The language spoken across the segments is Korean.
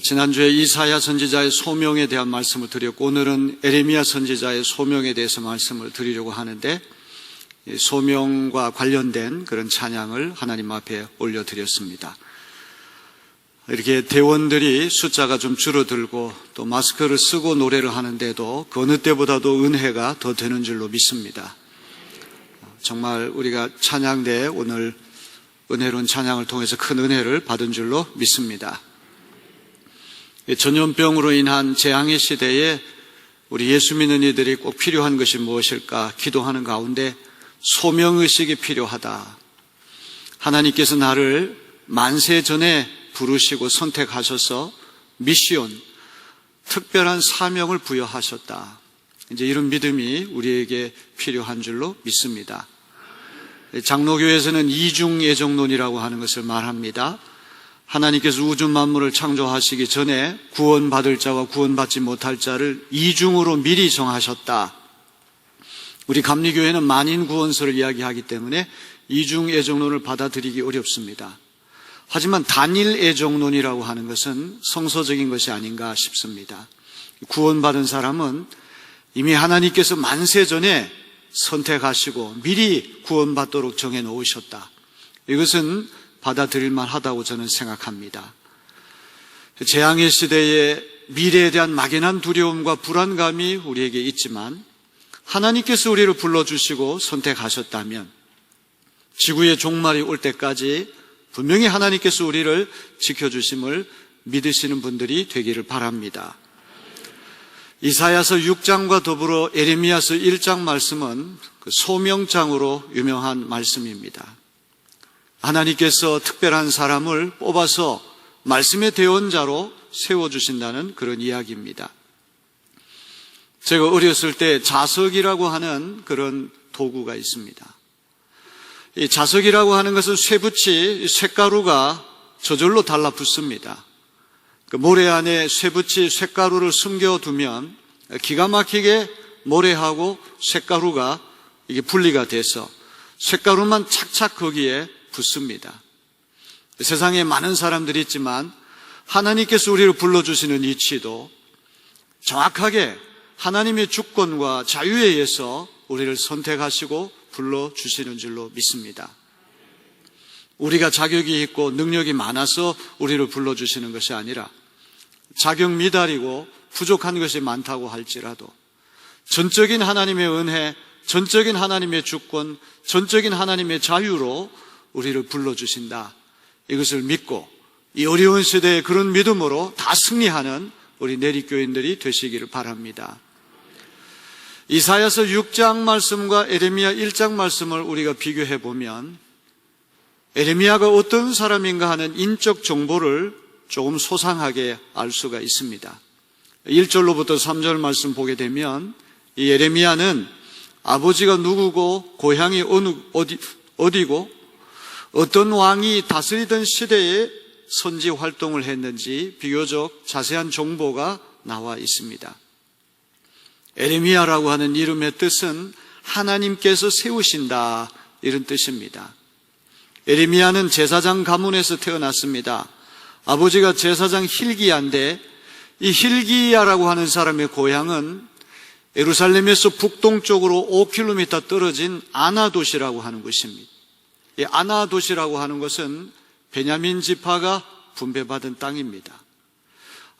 지난주에 이사야 선지자의 소명에 대한 말씀을 드렸고, 오늘은 에레미야 선지자의 소명에 대해서 말씀을 드리려고 하는데, 소명과 관련된 그런 찬양을 하나님 앞에 올려드렸습니다. 이렇게 대원들이 숫자가 좀 줄어들고 또 마스크를 쓰고 노래를 하는데도 그 어느 때보다도 은혜가 더 되는 줄로 믿습니다. 정말 우리가 찬양대에 오늘 은혜로운 찬양을 통해서 큰 은혜를 받은 줄로 믿습니다. 전염병으로 인한 재앙의 시대에 우리 예수 믿는 이들이 꼭 필요한 것이 무엇일까 기도하는 가운데 소명의식이 필요하다. 하나님께서 나를 만세 전에 부르시고 선택하셔서 미시온, 특별한 사명을 부여하셨다. 이제 이런 믿음이 우리에게 필요한 줄로 믿습니다. 장로교에서는 이중애정론이라고 하는 것을 말합니다. 하나님께서 우주 만물을 창조하시기 전에 구원받을 자와 구원받지 못할 자를 이중으로 미리 정하셨다. 우리 감리교회는 만인 구원설을 이야기하기 때문에 이중애정론을 받아들이기 어렵습니다. 하지만 단일애정론이라고 하는 것은 성서적인 것이 아닌가 싶습니다. 구원받은 사람은 이미 하나님께서 만세 전에 선택하시고 미리 구원받도록 정해놓으셨다. 이것은 받아들일 만하다고 저는 생각합니다. 재앙의 시대에 미래에 대한 막연한 두려움과 불안감이 우리에게 있지만 하나님께서 우리를 불러주시고 선택하셨다면 지구의 종말이 올 때까지 분명히 하나님께서 우리를 지켜주심을 믿으시는 분들이 되기를 바랍니다. 이사야서 6장과 더불어 에레미야서 1장 말씀은 그 소명장으로 유명한 말씀입니다. 하나님께서 특별한 사람을 뽑아서 말씀의 대언자로 세워주신다는 그런 이야기입니다. 제가 어렸을 때 자석이라고 하는 그런 도구가 있습니다. 이 자석이라고 하는 것은 쇠붙이 쇳가루가 저절로 달라붙습니다. 그 모래 안에 쇠붙이 쇳가루를 숨겨두면 기가 막히게 모래하고 쇳가루가 이게 분리가 돼서 쇳가루만 착착 거기에 붙습니다. 세상에 많은 사람들이 있지만 하나님께서 우리를 불러주시는 이치도 정확하게 하나님의 주권과 자유에 의해서 우리를 선택하시고 불러주시는 줄로 믿습니다. 우리가 자격이 있고 능력이 많아서 우리를 불러주시는 것이 아니라 자격 미달이고 부족한 것이 많다고 할지라도 전적인 하나님의 은혜, 전적인 하나님의 주권, 전적인 하나님의 자유로 우리를 불러주신다. 이것을 믿고 이 어려운 시대에 그런 믿음으로 다 승리하는 우리 내리교인들이 되시기를 바랍니다. 이사야서 6장 말씀과 에레미야 1장 말씀을 우리가 비교해 보면 에레미야가 어떤 사람인가 하는 인적 정보를 조금 소상하게 알 수가 있습니다. 1절로부터 3절 말씀 보게 되면 이 에레미야는 아버지가 누구고 고향이 어디고 어떤 왕이 다스리던 시대에 선지 활동을 했는지 비교적 자세한 정보가 나와 있습니다. 에레미야라고 하는 이름의 뜻은 하나님께서 세우신다, 이런 뜻입니다. 에레미야는 제사장 가문에서 태어났습니다. 아버지가 제사장 힐기야인데 이 힐기야라고 하는 사람의 고향은 예루살렘에서 북동쪽으로 5km 떨어진 아나돗이라고 하는 곳입니다. 이 아나돗이라고 하는 것은 베냐민 지파가 분배받은 땅입니다.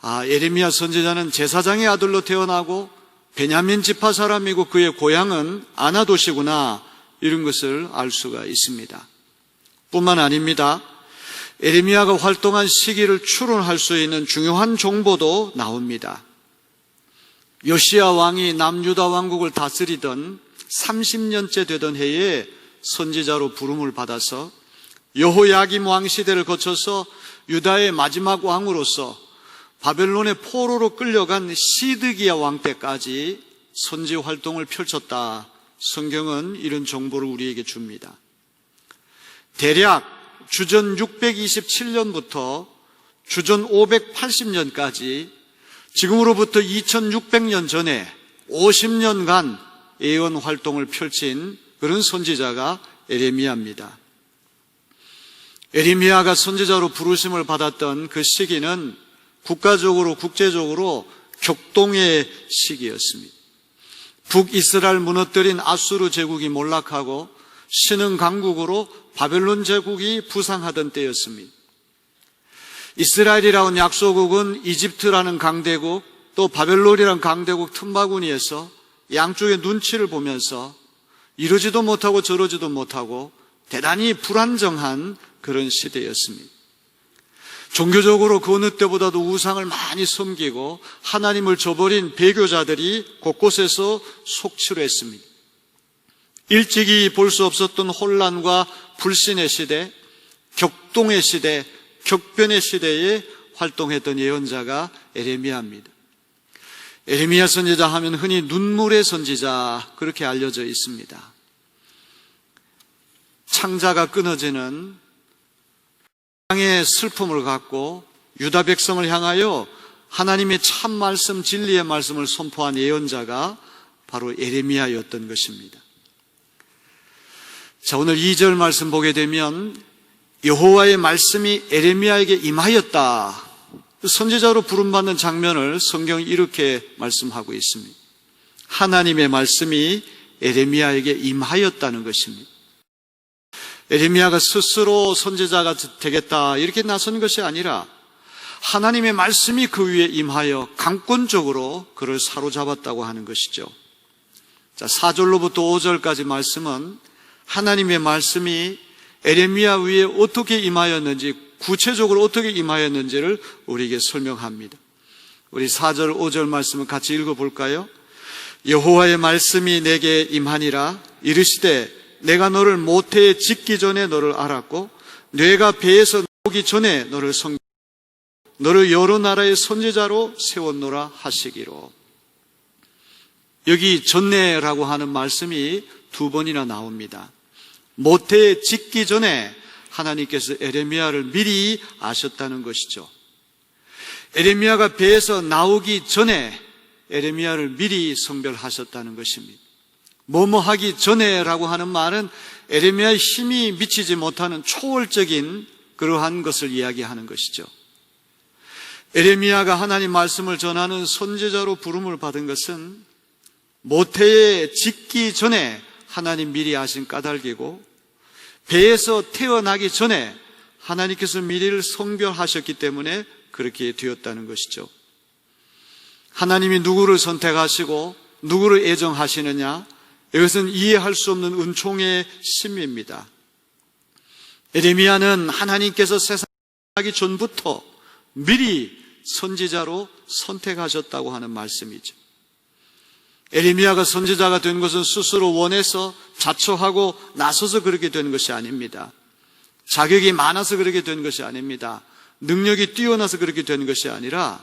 에레미야 선지자는 제사장의 아들로 태어나고 베냐민 지파 사람이고 그의 고향은 아나돗이구나, 이런 것을 알 수가 있습니다. 뿐만 아닙니다. 에레미야가 활동한 시기를 추론할 수 있는 중요한 정보도 나옵니다. 요시야 왕이 남유다 왕국을 다스리던 30년째 되던 해에 선지자로 부름을 받아서 여호야김 왕 시대를 거쳐서 유다의 마지막 왕으로서 바벨론의 포로로 끌려간 시드기야 왕 때까지 선지 활동을 펼쳤다. 성경은 이런 정보를 우리에게 줍니다. 대략 주전 627년부터 주전 580년까지 지금으로부터 2600년 전에 50년간 예언 활동을 펼친 그런 선지자가 에레미야입니다. 에레미야가 선지자로 부르심을 받았던 그 시기는 국가적으로 국제적으로 격동의 시기였습니다. 북이스라엘 무너뜨린 아수르 제국이 몰락하고 신흥 강국으로 바벨론 제국이 부상하던 때였습니다. 이스라엘이라는 약소국은 이집트라는 강대국 또 바벨론이라는 강대국 틈바구니에서 양쪽의 눈치를 보면서 이러지도 못하고 저러지도 못하고 대단히 불안정한 그런 시대였습니다. 종교적으로 그 어느 때보다도 우상을 많이 섬기고 하나님을 저버린 배교자들이 곳곳에서 속출했습니다. 일찍이 볼 수 없었던 혼란과 불신의 시대, 격동의 시대, 격변의 시대에 활동했던 예언자가 에레미야입니다. 에레미야 선지자 하면 흔히 눈물의 선지자 그렇게 알려져 있습니다. 창자가 끊어지는 땅의 슬픔을 갖고 유다 백성을 향하여 하나님의 참 말씀, 진리의 말씀을 선포한 예언자가 바로 에레미야였던 것입니다. 자, 오늘 2절 말씀 보게 되면 여호와의 말씀이 에레미야에게 임하였다. 선지자로 부름받는 장면을 성경이 이렇게 말씀하고 있습니다. 하나님의 말씀이 에레미야에게 임하였다는 것입니다. 에레미야가 스스로 선지자가 되겠다 이렇게 나선 것이 아니라 하나님의 말씀이 그 위에 임하여 강권적으로 그를 사로잡았다고 하는 것이죠. 자, 4절로부터 5절까지 말씀은 하나님의 말씀이 에레미야 위에 어떻게 임하였는지, 구체적으로 어떻게 임하였는지를 우리에게 설명합니다. 우리 4절, 5절 말씀을 같이 읽어볼까요? 여호와의 말씀이 내게 임하니라. 이르시되 내가 너를 모태에 짓기 전에 너를 알았고 뇌가 배에서 나오기 전에 너를 너를 여러 나라의 선지자로 세웠노라 하시기로. 여기 전내라고 하는 말씀이 2번이나 나옵니다. 모태에 짓기 전에 하나님께서 에레미야를 미리 아셨다는 것이죠. 에레미야가 배에서 나오기 전에 에레미야를 미리 성별하셨다는 것입니다. 뭐뭐 하기 전에라고 하는 말은 에레미야의 힘이 미치지 못하는 초월적인 그러한 것을 이야기하는 것이죠. 에레미야가 하나님 말씀을 전하는 선지자로 부름을 받은 것은 모태에 짓기 전에 하나님 미리 아신 까닭이고 배에서 태어나기 전에 하나님께서 미리를 성별하셨기 때문에 그렇게 되었다는 것이죠. 하나님이 누구를 선택하시고 누구를 애정하시느냐, 이것은 이해할 수 없는 은총의 심리입니다. 에레미야는 하나님께서 세상하기 전부터 미리 선지자로 선택하셨다고 하는 말씀이죠. 에레미야가 선지자가 된 것은 스스로 원해서 자처하고 나서서 그렇게 된 것이 아닙니다. 자격이 많아서 그렇게 된 것이 아닙니다. 능력이 뛰어나서 그렇게 된 것이 아니라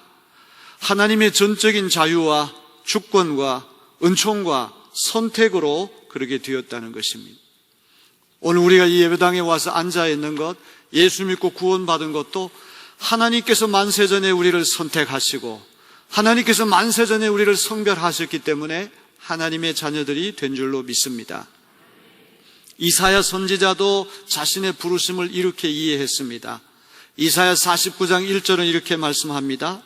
하나님의 전적인 자유와 주권과 은총과 선택으로 그렇게 되었다는 것입니다. 오늘 우리가 이 예배당에 와서 앉아 있는 것, 예수 믿고 구원받은 것도 하나님께서 만세전에 우리를 선택하시고 하나님께서 만세전에 우리를 성별하셨기 때문에 하나님의 자녀들이 된 줄로 믿습니다. 이사야 선지자도 자신의 부르심을 이렇게 이해했습니다. 이사야 49장 1절은 이렇게 말씀합니다.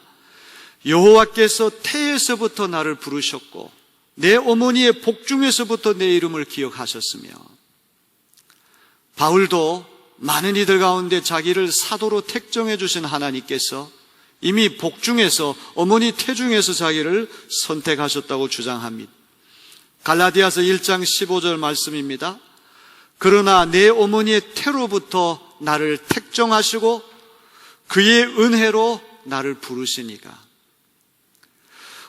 여호와께서 태에서부터 나를 부르셨고 내 어머니의 복중에서부터 내 이름을 기억하셨으며. 바울도 많은 이들 가운데 자기를 사도로 택정해 주신 하나님께서 이미 복중에서, 어머니 태중에서 자기를 선택하셨다고 주장합니다. 갈라디아서 1장 15절 말씀입니다. 그러나 내 어머니의 태로부터 나를 택정하시고 그의 은혜로 나를 부르시니까.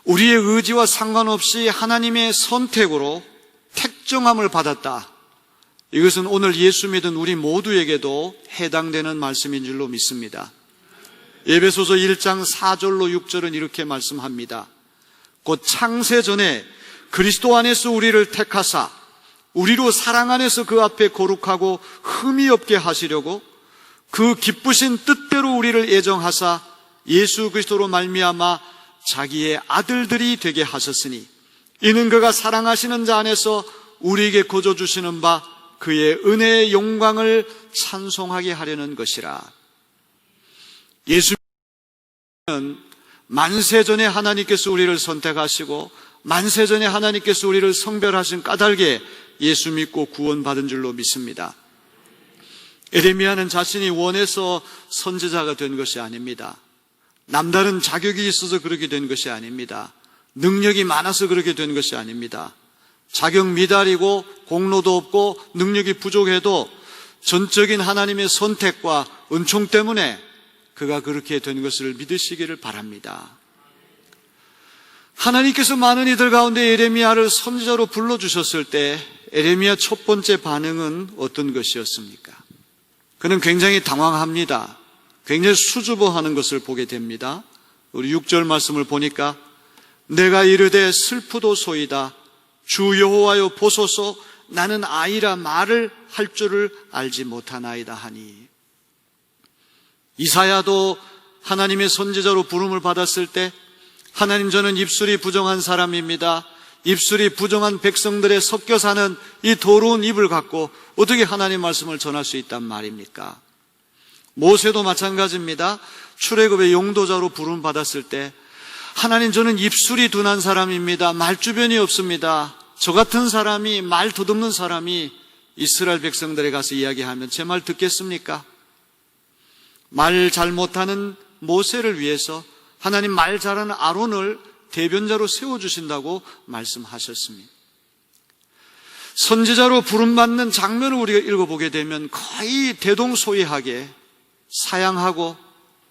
우리의 의지와 상관없이 하나님의 선택으로 택정함을 받았다. 이것은 오늘 예수 믿은 우리 모두에게도 해당되는 말씀인 줄로 믿습니다. 에베소서 1장 4절로 6절은 이렇게 말씀합니다. 곧 창세 전에 그리스도 안에서 우리를 택하사 우리로 사랑 안에서 그 앞에 거룩하고 흠이 없게 하시려고 그 기쁘신 뜻대로 우리를 애정하사 예수 그리스도로 말미암아 자기의 아들들이 되게 하셨으니 이는 그가 사랑하시는 자 안에서 우리에게 거저 주시는 바 그의 은혜의 영광을 찬송하게 하려는 것이라. 예수 만세전에 하나님께서 우리를 선택하시고 만세전에 하나님께서 우리를 성별하신 까닭에 예수 믿고 구원받은 줄로 믿습니다. 에레미야는 자신이 원해서 선지자가 된 것이 아닙니다. 남다른 자격이 있어서 그렇게 된 것이 아닙니다. 능력이 많아서 그렇게 된 것이 아닙니다. 자격 미달이고 공로도 없고 능력이 부족해도 전적인 하나님의 선택과 은총 때문에 그가 그렇게 된 것을 믿으시기를 바랍니다. 하나님께서 많은 이들 가운데 에레미야를 선지자로 불러주셨을 때 에레미야 첫 번째 반응은 어떤 것이었습니까? 그는 굉장히 당황합니다. 굉장히 수줍어하는 것을 보게 됩니다. 우리 6절 말씀을 보니까 내가 이르되 슬프도소이다. 주 여호와여 보소서 나는 아이라 말을 할 줄을 알지 못하나이다 하니. 이사야도 하나님의 선지자로 부름을 받았을 때 하나님 저는 입술이 부정한 사람입니다. 입술이 부정한 백성들의 섞여 사는 이 더러운 입을 갖고 어떻게 하나님 말씀을 전할 수 있단 말입니까? 모세도 마찬가지입니다. 출애굽의 용도자로 부름 받았을 때 하나님 저는 입술이 둔한 사람입니다. 말주변이 없습니다. 저 같은 사람이 말 더듬는 사람이 이스라엘 백성들에 가서 이야기하면 제 말 듣겠습니까? 말 잘 못하는 모세를 위해서 하나님 말 잘하는 아론을 대변자로 세워주신다고 말씀하셨습니다. 선지자로 부름받는 장면을 우리가 읽어보게 되면 거의 대동소이하게 사양하고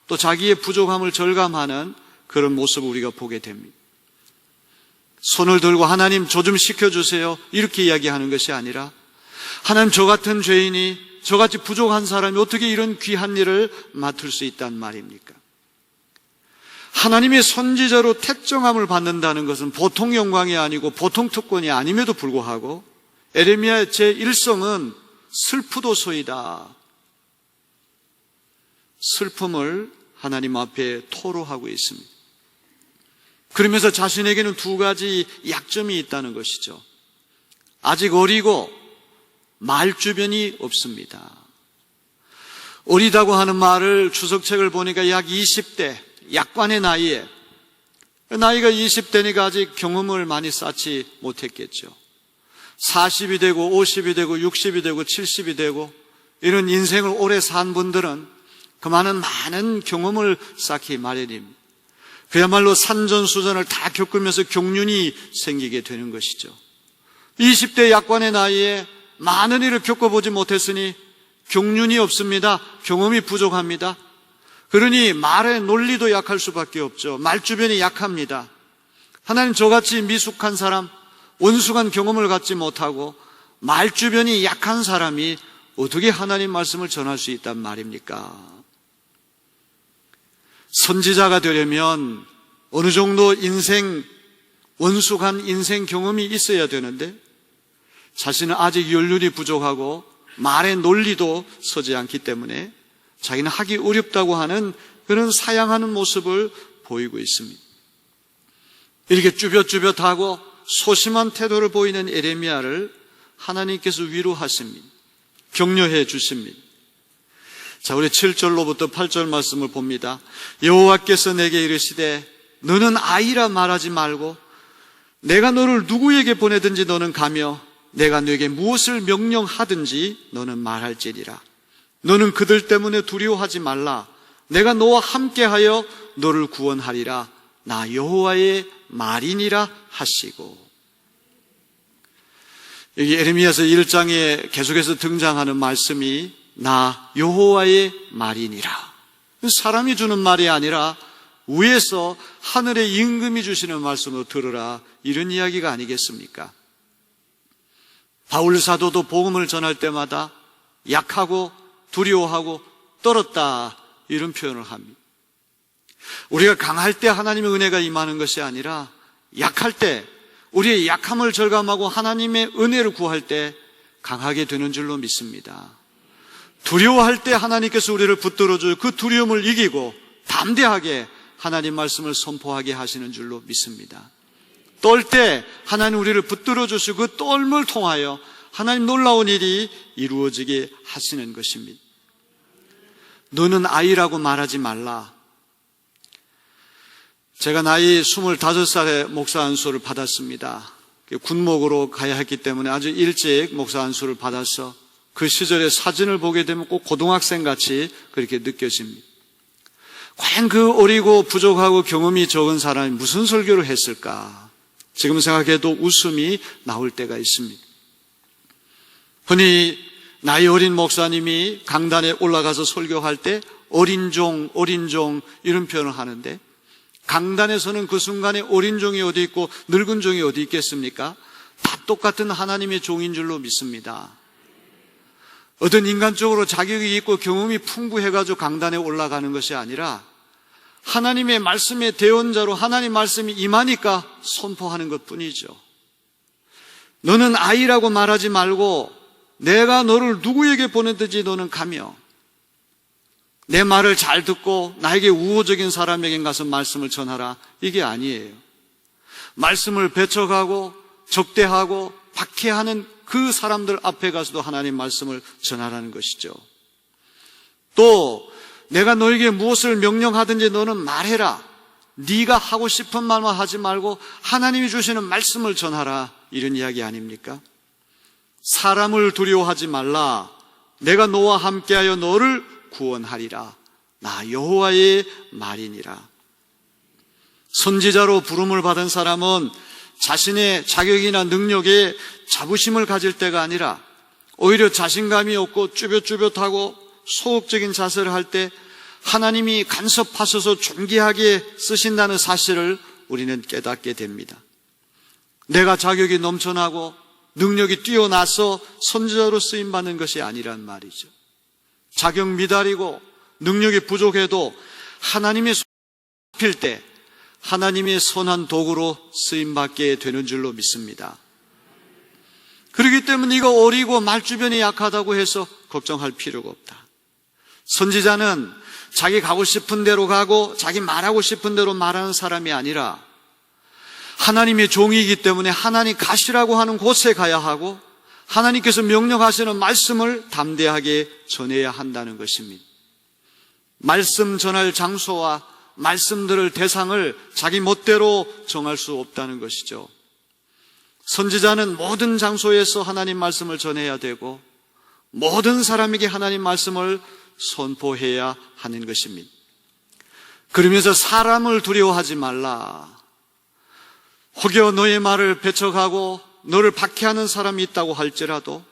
또 자기의 부족함을 절감하는 그런 모습을 우리가 보게 됩니다. 손을 들고 하나님 저 좀 시켜주세요 이렇게 이야기하는 것이 아니라 하나님 저 같은 죄인이 저같이 부족한 사람이 어떻게 이런 귀한 일을 맡을 수 있단 말입니까? 하나님의 선지자로 택정함을 받는다는 것은 보통 영광이 아니고 보통 특권이 아님에도 불구하고 에레미야의 제1성은 슬프도소이다. 슬픔을 하나님 앞에 토로하고 있습니다. 그러면서 자신에게는 두 가지 약점이 있다는 것이죠. 아직 어리고 말주변이 없습니다. 어리다고 하는 말을 주석책을 보니까 약 20대 약관의 나이에 나이가 20대니까 아직 경험을 많이 쌓지 못했겠죠. 40이 되고 50이 되고 60이 되고 70이 되고 이런 인생을 오래 산 분들은 그만한 많은 경험을 쌓기 마련입니다. 그야말로 산전수전을 다 겪으면서 경륜이 생기게 되는 것이죠. 20대 약관의 나이에 많은 일을 겪어보지 못했으니 경륜이 없습니다. 경험이 부족합니다. 그러니 말의 논리도 약할 수밖에 없죠. 말주변이 약합니다. 하나님 저같이 미숙한 사람, 원숙한 경험을 갖지 못하고 말주변이 약한 사람이 어떻게 하나님 말씀을 전할 수 있단 말입니까? 선지자가 되려면 어느 정도 원숙한 인생 경험이 있어야 되는데 자신은 아직 연륜이 부족하고 말의 논리도 서지 않기 때문에 자기는 하기 어렵다고 하는 그런 사양하는 모습을 보이고 있습니다. 이렇게 쭈뼛쭈뼛하고 소심한 태도를 보이는 에레미야를 하나님께서 위로하십니다. 격려해 주십니다. 자, 우리 7절로부터 8절 말씀을 봅니다. 여호와께서 내게 이르시되 너는 아이라 말하지 말고 내가 너를 누구에게 보내든지 너는 가며 내가 너에게 무엇을 명령하든지 너는 말할지니라. 너는 그들 때문에 두려워하지 말라. 내가 너와 함께하여 너를 구원하리라. 나 여호와의 말이니라 하시고. 여기 에레미야서 1장에 계속해서 등장하는 말씀이 나 여호와의 말이니라. 사람이 주는 말이 아니라 위에서 하늘의 임금이 주시는 말씀으로 들으라, 이런 이야기가 아니겠습니까? 바울 사도도 복음을 전할 때마다 약하고 두려워하고 떨었다, 이런 표현을 합니다. 우리가 강할 때 하나님의 은혜가 임하는 것이 아니라 약할 때, 우리의 약함을 절감하고 하나님의 은혜를 구할 때 강하게 되는 줄로 믿습니다. 두려워할 때 하나님께서 우리를 붙들어줘요. 그 두려움을 이기고 담대하게 하나님 말씀을 선포하게 하시는 줄로 믿습니다. 떨 때 하나님 우리를 붙들어 주시고 그 떨음을 통하여 하나님 놀라운 일이 이루어지게 하시는 것입니다. 너는 아이라고 말하지 말라. 제가 나이 25살에 목사 안수를 받았습니다. 군목으로 가야 했기 때문에 아주 일찍 목사 안수를 받아서 그 시절의 사진을 보게 되면 꼭 고등학생 같이 그렇게 느껴집니다. 과연 그 어리고 부족하고 경험이 적은 사람이 무슨 설교를 했을까? 지금 생각해도 웃음이 나올 때가 있습니다. 흔히 나이 어린 목사님이 강단에 올라가서 설교할 때 어린 종 이런 표현을 하는데, 강단에서는 그 순간에 어린 종이 어디 있고 늙은 종이 어디 있겠습니까? 다 똑같은 하나님의 종인 줄로 믿습니다. 어떤 인간적으로 자격이 있고 경험이 풍부해가지고 강단에 올라가는 것이 아니라 하나님의 말씀의 대언자로 하나님 말씀이 임하니까 선포하는 것뿐이죠. 너는 아이라고 말하지 말고 내가 너를 누구에게 보냈든지 너는 가며 내 말을 잘 듣고 나에게 우호적인 사람에게 가서 말씀을 전하라. 이게 아니에요. 말씀을 배척하고 적대하고 박해하는 그 사람들 앞에 가서도 하나님 말씀을 전하라는 것이죠. 또 내가 너에게 무엇을 명령하든지 너는 말해라. 네가 하고 싶은 말만 하지 말고 하나님이 주시는 말씀을 전하라. 이런 이야기 아닙니까? 사람을 두려워하지 말라. 내가 너와 함께하여 너를 구원하리라. 나 여호와의 말이니라. 선지자로 부름을 받은 사람은 자신의 자격이나 능력에 자부심을 가질 때가 아니라 오히려 자신감이 없고 쭈뼛쭈뼛하고 소극적인 자세를 할 때 하나님이 간섭하셔서 존귀하게 쓰신다는 사실을 우리는 깨닫게 됩니다. 내가 자격이 넘쳐나고 능력이 뛰어나서 선지자로 쓰임받는 것이 아니란 말이죠. 자격 미달이고 능력이 부족해도 하나님의 손을 잡힐 때 하나님의 선한 도구로 쓰임받게 되는 줄로 믿습니다. 그렇기 때문에 이거 어리고 말주변이 약하다고 해서 걱정할 필요가 없다. 선지자는 자기 가고 싶은 대로 가고 자기 말하고 싶은 대로 말하는 사람이 아니라 하나님의 종이기 때문에 하나님 가시라고 하는 곳에 가야 하고 하나님께서 명령하시는 말씀을 담대하게 전해야 한다는 것입니다. 말씀 전할 장소와 말씀 들을 대상을 자기 멋대로 정할 수 없다는 것이죠. 선지자는 모든 장소에서 하나님 말씀을 전해야 되고 모든 사람에게 하나님 말씀을 선포해야 하는 것입니다. 그러면서 사람을 두려워하지 말라. 혹여 너의 말을 배척하고 너를 박해하는 사람이 있다고 할지라도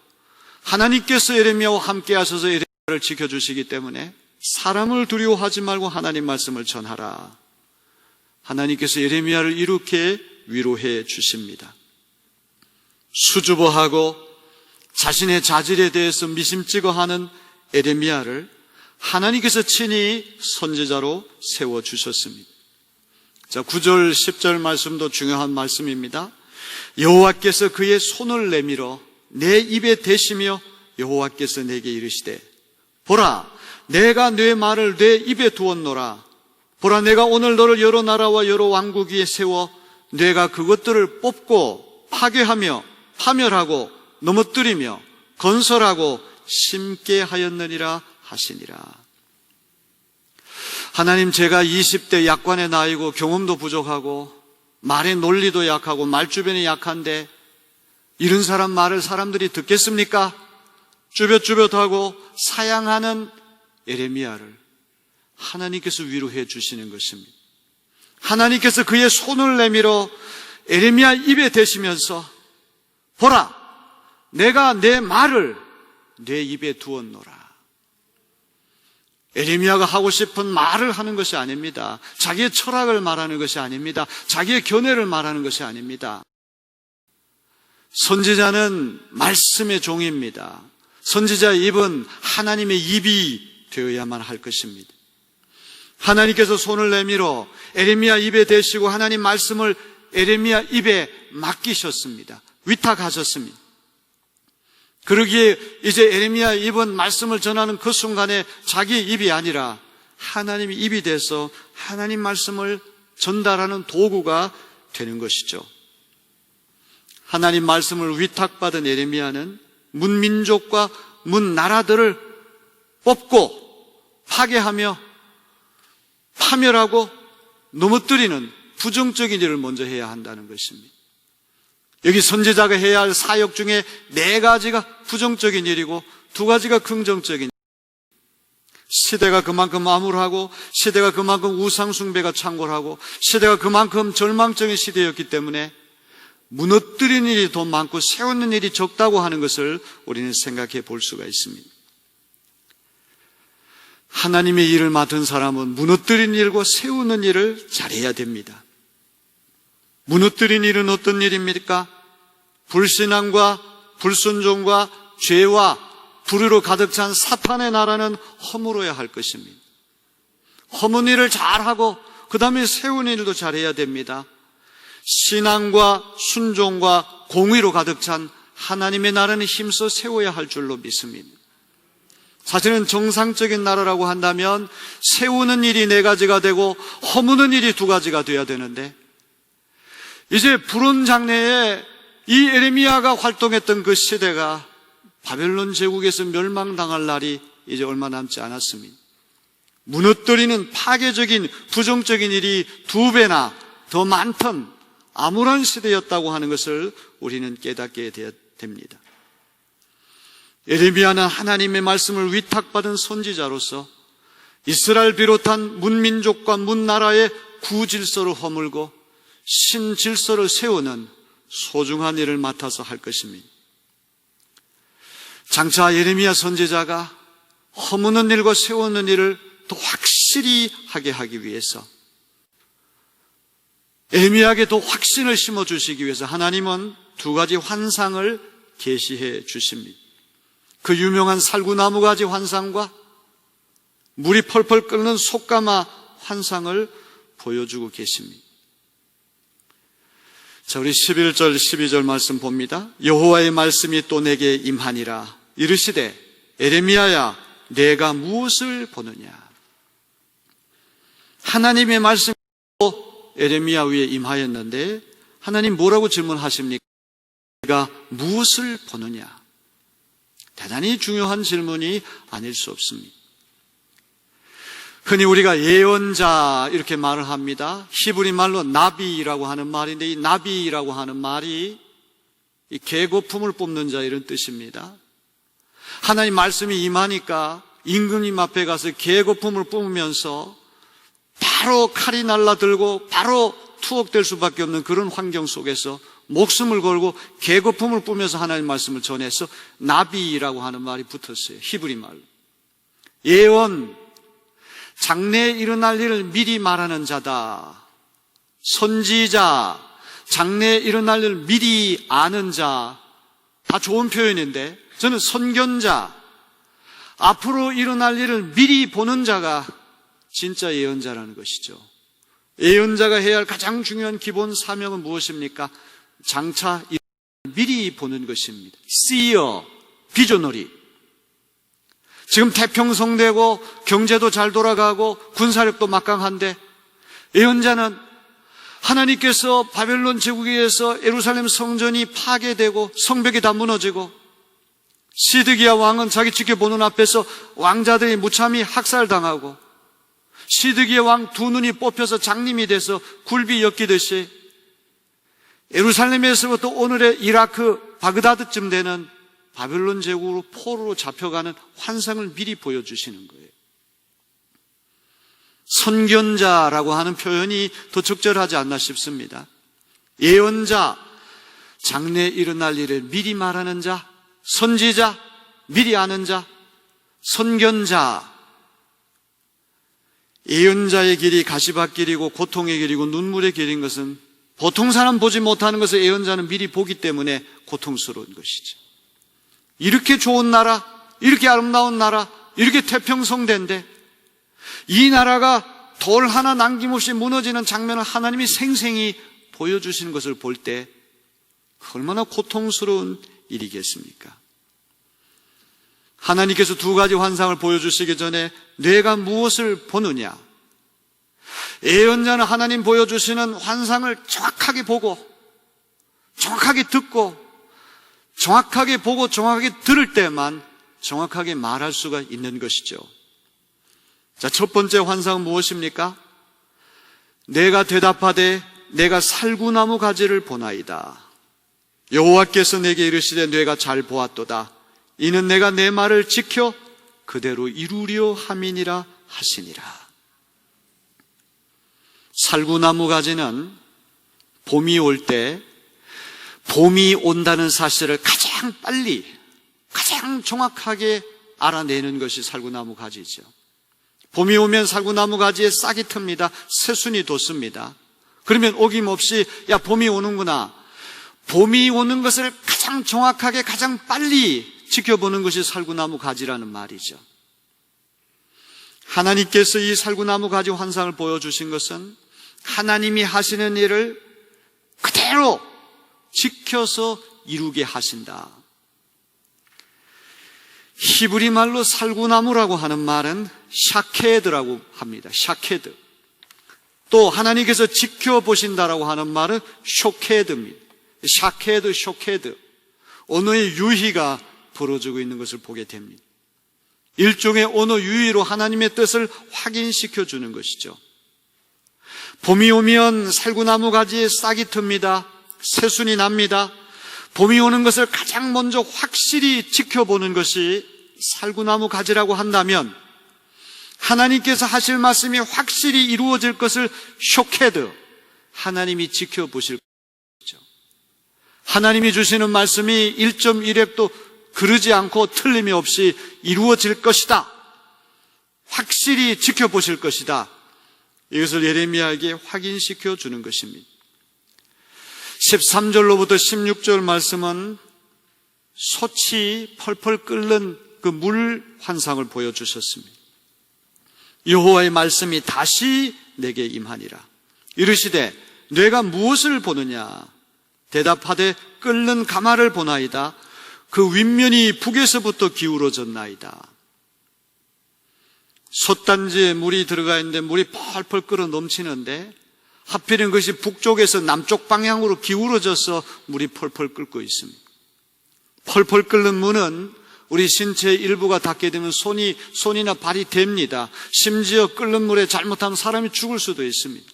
하나님께서 예레미야와 함께 하셔서 예레미야를 지켜주시기 때문에 사람을 두려워하지 말고 하나님 말씀을 전하라. 하나님께서 예레미야를 이렇게 위로해 주십니다. 수줍어하고 자신의 자질에 대해서 미심쩍어하는 예레미야를 하나님께서 친히 선지자로 세워주셨습니다. 자, 9절 10절 말씀도 중요한 말씀입니다. 여호와께서 그의 손을 내밀어 내 입에 대시며 여호와께서 내게 이르시되 보라 내가 내 말을 내 입에 두었노라. 보라 내가 오늘 너를 여러 나라와 여러 왕국 위에 세워 내가 그것들을 뽑고 파괴하며 파멸하고 넘어뜨리며 건설하고 심게 하였느니라 하시니라. 하나님, 제가 20대 약관의 나이고 경험도 부족하고 말의 논리도 약하고 말주변이 약한데 이런 사람 말을 사람들이 듣겠습니까? 쭈뼛쭈뼛하고 사양하는 예레미야를 하나님께서 위로해 주시는 것입니다. 하나님께서 그의 손을 내밀어 예레미야 입에 대시면서 보라 내가 내 말을 내 입에 두었노라. 예레미야가 하고 싶은 말을 하는 것이 아닙니다. 자기의 철학을 말하는 것이 아닙니다. 자기의 견해를 말하는 것이 아닙니다. 선지자는 말씀의 종입니다. 선지자의 입은 하나님의 입이 되어야만 할 것입니다. 하나님께서 손을 내밀어 예레미야 입에 대시고 하나님 말씀을 예레미야 입에 맡기셨습니다. 위탁하셨습니다. 그러기에 이제 예레미야 입은 말씀을 전하는 그 순간에 자기 입이 아니라 하나님의 입이 돼서 하나님 말씀을 전달하는 도구가 되는 것이죠. 하나님 말씀을 위탁받은 예레미야는 문민족과 문나라들을 뽑고 파괴하며 파멸하고 넘어뜨리는 부정적인 일을 먼저 해야 한다는 것입니다. 여기 선지자가 해야 할 사역 중에 4가지가 부정적인 일이고 2가지가 긍정적인 일. 시대가 그만큼 암울하고 시대가 그만큼 우상숭배가 창궐하고 시대가 그만큼 절망적인 시대였기 때문에 무너뜨리는 일이 더 많고 세우는 일이 적다고 하는 것을 우리는 생각해 볼 수가 있습니다. 하나님의 일을 맡은 사람은 무너뜨리는 일과 세우는 일을 잘해야 됩니다. 무너뜨린 일은 어떤 일입니까? 불신앙과 불순종과 죄와 불의로 가득 찬 사탄의 나라는 허물어야 할 것입니다. 허문 일을 잘하고 그 다음에 세운 일도 잘해야 됩니다. 신앙과 순종과 공의로 가득 찬 하나님의 나라는 힘써 세워야 할 줄로 믿습니다. 사실은 정상적인 나라라고 한다면 세우는 일이 4가지가 되고 허무는 일이 2가지가 돼야 되는데, 이제 불온 장래에 이 에레미야가 활동했던 그 시대가 바벨론 제국에서 멸망당할 날이 이제 얼마 남지 않았습니다. 무너뜨리는 파괴적인 부정적인 일이 2배나 더 많던 암울한 시대였다고 하는 것을 우리는 깨닫게 됩니다. 에레미야는 하나님의 말씀을 위탁받은 선지자로서 이스라엘 비롯한 문민족과 문나라의 구질서를 허물고 신질서를 세우는 소중한 일을 맡아서 할 것입니다. 장차 예레미야 선지자가 허무는 일과 세우는 일을 더 확실히 하게 하기 위해서, 에레미야에게 더 확신을 심어주시기 위해서 하나님은 2가지 환상을 계시해 주십니다. 그 유명한 살구나무가지 환상과 물이 펄펄 끓는 속가마 환상을 보여주고 계십니다. 자, 우리 11절 12절 말씀 봅니다. 여호와의 말씀이 또 내게 임하니라. 이르시되 에레미야야 내가 무엇을 보느냐. 하나님의 말씀이 에레미야 위에 임하였는데 하나님 뭐라고 질문하십니까? 내가 무엇을 보느냐. 대단히 중요한 질문이 아닐 수 없습니다. 흔히 우리가 예언자 이렇게 말을 합니다. 히브리 말로 나비라고 하는 말인데, 이 나비라고 하는 말이 이 계거품을 뽑는 자 이런 뜻입니다. 하나님 말씀이 임하니까 임금님 앞에 가서 계거품을 뽑으면서 바로 칼이 날라들고 바로 투옥될 수밖에 없는 그런 환경 속에서 목숨을 걸고 계거품을 뿜면서 하나님 말씀을 전해서 나비라고 하는 말이 붙었어요. 히브리 말로. 예언, 장래에 일어날 일을 미리 말하는 자다. 선지자, 장래에 일어날 일을 미리 아는 자, 다 좋은 표현인데 저는 선견자, 앞으로 일어날 일을 미리 보는 자가 진짜 예언자라는 것이죠. 예언자가 해야 할 가장 중요한 기본 사명은 무엇입니까? 장차 미리 보는 것입니다. seer, 비전너리. 지금 태평성되고 경제도 잘 돌아가고 군사력도 막강한데, 예언자는 하나님께서 바벨론 제국에 의해서 예루살렘 성전이 파괴되고 성벽이 다 무너지고 시드기야 왕은 자기 지켜보는 앞에서 왕자들이 무참히 학살당하고 시드기야 왕 2눈이 뽑혀서 장님이 돼서 굴비 엮이듯이 예루살렘에서부터 오늘의 이라크 바그다드쯤 되는 바벨론 제국으로 포로로 잡혀가는 환상을 미리 보여주시는 거예요. 선견자라고 하는 표현이 더 적절하지 않나 싶습니다. 예언자, 장래에 일어날 일을 미리 말하는 자, 선지자, 미리 아는 자, 선견자. 예언자의 길이 가시밭길이고 고통의 길이고 눈물의 길인 것은 보통 사람 보지 못하는 것을 예언자는 미리 보기 때문에 고통스러운 것이죠. 이렇게 좋은 나라, 이렇게 아름다운 나라, 이렇게 태평성대인데 이 나라가 돌 하나 남김없이 무너지는 장면을 하나님이 생생히 보여주시는 것을 볼 때 얼마나 고통스러운 일이겠습니까? 하나님께서 2가지 환상을 보여주시기 전에 내가 무엇을 보느냐? 예언자는 하나님 보여주시는 환상을 정확하게 보고 정확하게 듣고 정확하게 보고 정확하게 들을 때만 정확하게 말할 수가 있는 것이죠. 자, 첫 번째 환상은 무엇입니까? 내가 대답하되 내가 살구나무 가지를 보나이다. 여호와께서 내게 이르시되 내가 잘 보았도다. 이는 내가 내 말을 지켜 그대로 이루려 함이니라 하시니라. 살구나무 가지는 봄이 올 때 봄이 온다는 사실을 가장 빨리, 가장 정확하게 알아내는 것이 살구나무 가지죠. 봄이 오면 살구나무 가지에 싹이 틉니다. 새순이 돋습니다. 그러면 어김없이 야, 봄이 오는구나. 봄이 오는 것을 가장 정확하게, 가장 빨리 지켜보는 것이 살구나무 가지라는 말이죠. 하나님께서 이 살구나무 가지 환상을 보여주신 것은 하나님이 하시는 일을 그대로 지켜서 이루게 하신다. 히브리 말로 살구나무라고 하는 말은 샤케드라고 합니다. 샤케드. 또 하나님께서 지켜보신다라고 하는 말은 쇼케드입니다. 샤케드, 쇼케드. 언어의 유희가 벌어지고 있는 것을 보게 됩니다. 일종의 언어 유희로 하나님의 뜻을 확인시켜 주는 것이죠. 봄이 오면 살구나무 가지에 싹이 틉니다. 새순이 납니다. 봄이 오는 것을 가장 먼저 확실히 지켜보는 것이 살구나무 가지라고 한다면 하나님께서 하실 말씀이 확실히 이루어질 것을 쇼케드, 하나님이 지켜보실 거죠. 하나님이 주시는 말씀이 1.1획도 그르지 않고 틀림이 없이 이루어질 것이다. 확실히 지켜보실 것이다. 이것을 예레미야에게 확인시켜 주는 것입니다. 13절로부터 16절 말씀은 솥이 펄펄 끓는 그 물 환상을 보여주셨습니다. 여호와의 말씀이 다시 내게 임하니라. 이르시되 내가 무엇을 보느냐? 대답하되 끓는 가마를 보나이다. 그 윗면이 북에서부터 기울어졌나이다. 솥단지에 물이 들어가 있는데 물이 펄펄 끓어 넘치는데 하필은 그것이 북쪽에서 남쪽 방향으로 기울어져서 물이 펄펄 끓고 있습니다. 펄펄 끓는 물은 우리 신체의 일부가 닿게 되면 손이나 발이 됩니다. 심지어 끓는 물에 잘못하면 사람이 죽을 수도 있습니다.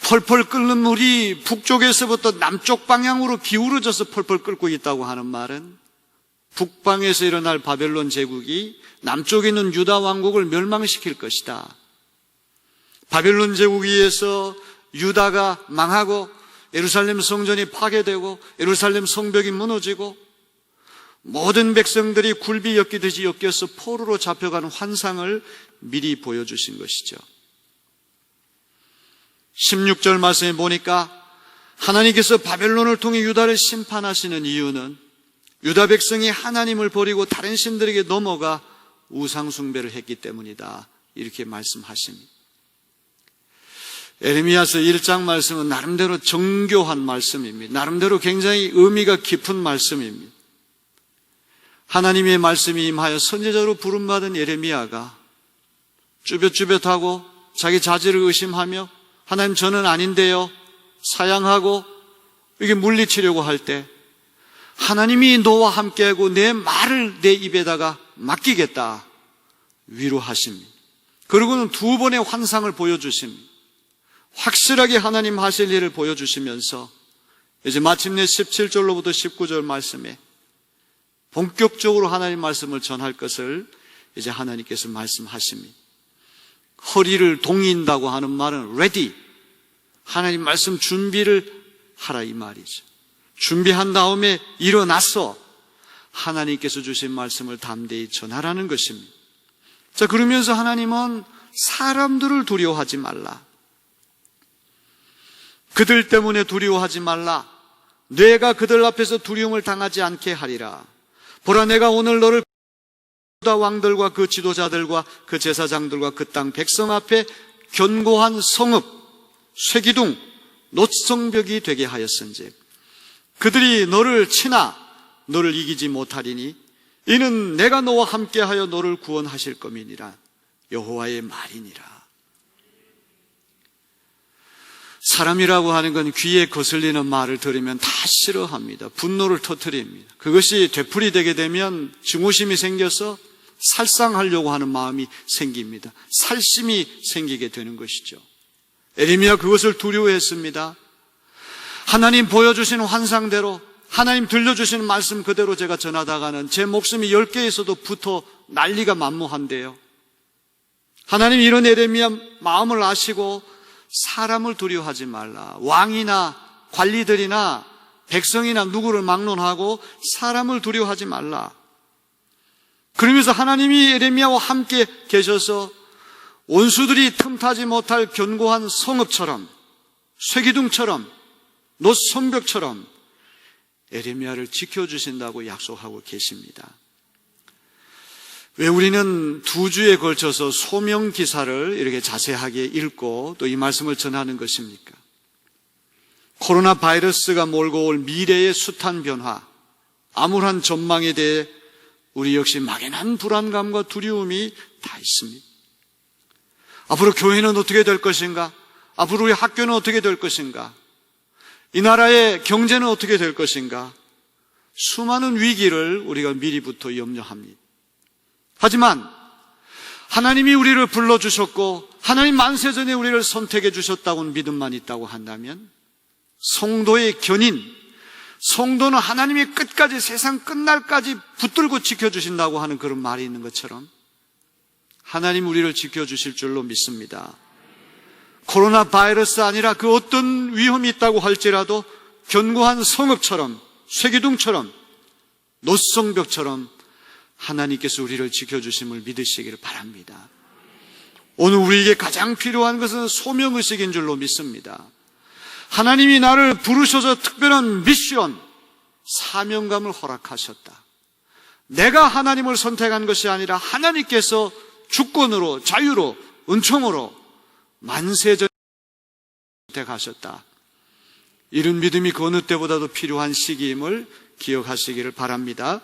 펄펄 끓는 물이 북쪽에서부터 남쪽 방향으로 기울어져서 펄펄 끓고 있다고 하는 말은 북방에서 일어날 바벨론 제국이 남쪽에 있는 유다 왕국을 멸망시킬 것이다. 바벨론 제국에 의해서 유다가 망하고 예루살렘 성전이 파괴되고 예루살렘 성벽이 무너지고 모든 백성들이 굴비 엮이듯이 엮여서 포로로 잡혀가는 환상을 미리 보여주신 것이죠. 16절 말씀에 보니까 하나님께서 바벨론을 통해 유다를 심판하시는 이유는 유다 백성이 하나님을 버리고 다른 신들에게 넘어가 우상 숭배를 했기 때문이다. 이렇게 말씀하십니다. 에레미야서 1장 말씀은 나름대로 정교한 말씀입니다. 나름대로 굉장히 의미가 깊은 말씀입니다. 하나님의 말씀이 임하여 선지자로 부름받은 에레미야가 쭈뼛쭈뼛하고 자기 자질을 의심하며 하나님 저는 아닌데요 사양하고 이게 물리치려고 할 때 하나님이 너와 함께하고 내 말을 내 입에다가 맡기겠다 위로하십니다. 그리고는 두 번의 환상을 보여주십니다. 확실하게 하나님 하실 일을 보여주시면서 이제 마침내 17절로부터 19절 말씀에 본격적으로 하나님 말씀을 전할 것을 이제 하나님께서 말씀하십니다. 허리를 동인다고 하는 말은 ready, 하나님 말씀 준비를 하라 이 말이죠. 준비한 다음에 일어나서 하나님께서 주신 말씀을 담대히 전하라는 것입니다. 자, 그러면서 하나님은 사람들을 두려워하지 말라. 그들 때문에 두려워하지 말라. 내가 그들 앞에서 두려움을 당하지 않게 하리라. 보라 내가 오늘 너를 유다 왕들과 그 지도자들과 그 제사장들과 그 땅 백성 앞에 견고한 성읍, 쇠기둥, 노성벽이 되게 하였은즉 그들이 너를 치나 너를 이기지 못하리니 이는 내가 너와 함께하여 너를 구원하실 것이니라. 여호와의 말이니라. 사람이라고 하는 건 귀에 거슬리는 말을 들으면 다 싫어합니다. 분노를 터뜨립니다. 그것이 되풀이되게 되면 증오심이 생겨서 살상하려고 하는 마음이 생깁니다. 살심이 생기게 되는 것이죠. 에레미야 그것을 두려워했습니다. 하나님 보여주신 환상대로, 하나님 들려주시는 말씀 그대로 제가 전하다가는 제 목숨이 10개에서도 붙어 난리가 만무한데요. 하나님 이런 에레미야 마음을 아시고 사람을 두려워하지 말라. 왕이나 관리들이나 백성이나 누구를 막론하고 사람을 두려워하지 말라. 그러면서 하나님이 에레미야와 함께 계셔서 원수들이 틈타지 못할 견고한 성읍처럼, 쇠기둥처럼, 놋성벽처럼 에레미야를 지켜주신다고 약속하고 계십니다. 왜 우리는 2주에 걸쳐서 소명 기사를 이렇게 자세하게 읽고 또 이 말씀을 전하는 것입니까? 코로나 바이러스가 몰고 올 미래의 숱한 변화, 암울한 전망에 대해 우리 역시 막연한 불안감과 두려움이 다 있습니다. 앞으로 교회는 어떻게 될 것인가? 앞으로 우리 학교는 어떻게 될 것인가? 이 나라의 경제는 어떻게 될 것인가? 수많은 위기를 우리가 미리부터 염려합니다. 하지만 하나님이 우리를 불러주셨고 하나님 만세전에 우리를 선택해 주셨다고는 믿음만 있다고 한다면 성도의 견인, 성도는 하나님이 끝까지 세상 끝날까지 붙들고 지켜주신다고 하는 그런 말이 있는 것처럼 하나님 우리를 지켜주실 줄로 믿습니다. 코로나 바이러스 아니라 그 어떤 위험이 있다고 할지라도 견고한 성읍처럼, 쇠기둥처럼, 놋성벽처럼 하나님께서 우리를 지켜주심을 믿으시기를 바랍니다. 오늘 우리에게 가장 필요한 것은 소명의식인 줄로 믿습니다. 하나님이 나를 부르셔서 특별한 미션, 사명감을 허락하셨다. 내가 하나님을 선택한 것이 아니라 하나님께서 주권으로, 자유로, 은총으로 만세전 선택하셨다. 이런 믿음이 그 어느 때보다도 필요한 시기임을 기억하시기를 바랍니다.